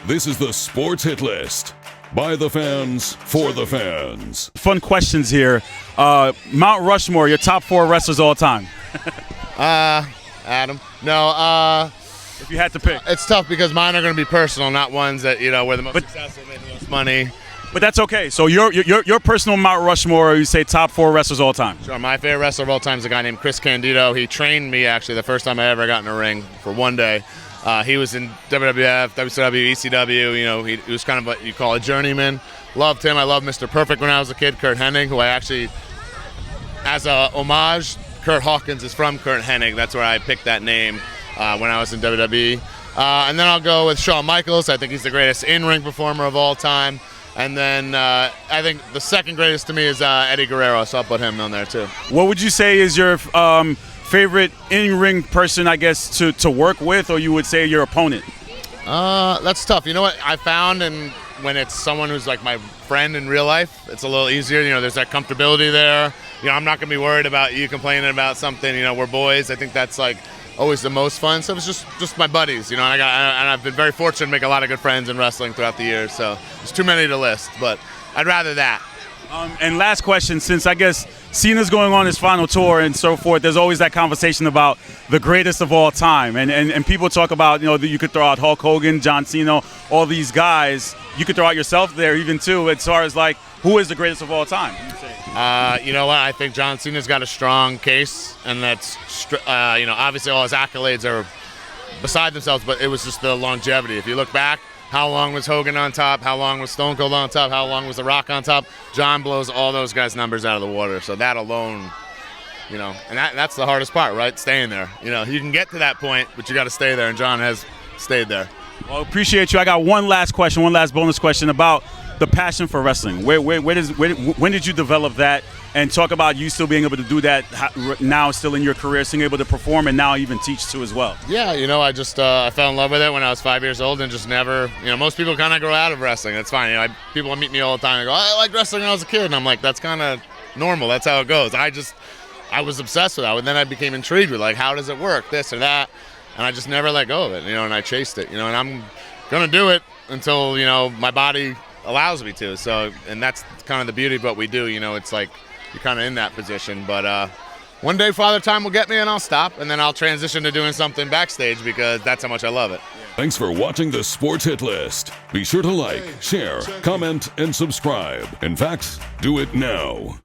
This is the Sports Hit List. By the fans, for the fans. Fun questions here. Mount Rushmore, your top 4 wrestlers all time. Adam. No, If you had to pick. it's tough because mine are going to be personal, not ones that, were the most successful, made the most money. But that's okay. So your personal Mount Rushmore, you say top 4 wrestlers all time. Sure, my favorite wrestler of all time is a guy named Chris Candido. He trained me, actually, the first time I ever got in a ring for one day. He was in WWF, WCW, ECW. He was kind of what you call a journeyman. Loved him. I loved Mr. Perfect when I was a kid, Kurt Hennig, who I actually, as a homage, Kurt Hawkins is from Kurt Hennig. That's where I picked that name when I was in WWE. And then I'll go with Shawn Michaels. I think he's the greatest in-ring performer of all time. And then I think the second greatest to me is Eddie Guerrero, so I'll put him on there too. What would you say is your favorite in-ring person, I guess, to work with, or you would say your opponent? That's tough. You know what I found, and when it's someone who's like my friend in real life, it's a little easier. There's that comfortability there. I'm not going to be worried about you complaining about something. We're boys. I think that's like always the most fun. So it's just my buddies. And I've been very fortunate to make a lot of good friends in wrestling throughout the years. So there's too many to list, but I'd rather that. And last question, since I guess Cena's going on his final tour and so forth, there's always that conversation about the greatest of all time. And people talk about, you could throw out Hulk Hogan, John Cena, all these guys. You could throw out yourself there even too, as far as like, who is the greatest of all time? You know what? I think John Cena's got a strong case, and that's, obviously all his accolades are beside themselves, but it was just the longevity. If you look back, how long was Hogan on top? How long was Stone Cold on top? How long was The Rock on top? John blows all those guys' numbers out of the water. So that alone, and that's the hardest part, right? Staying there. You can get to that point, but you got to stay there, and John has stayed there. Well, appreciate you. I got one last bonus question about the passion for wrestling. When did you develop that? And talk about you still being able to do that now, still in your career, still able to perform and now even teach too as well. Yeah, I just I fell in love with it when I was 5 years old and just never, most people kind of grow out of wrestling. That's fine. People meet me all the time and go, I like wrestling when I was a kid. And I'm like, that's kind of normal. That's how it goes. I was obsessed with that. And then I became intrigued with, like, how does it work, this or that? And I just never let go of it, and I chased it, and I'm going to do it until, my body allows me to. So, and that's kind of the beauty of what we do, it's like you're kind of in that position. But one day Father Time will get me and I'll stop, and then I'll transition to doing something backstage because that's how much I love it. Thanks for watching the Sports Hit List. Be sure to like, share, comment, and subscribe. In fact, do it now.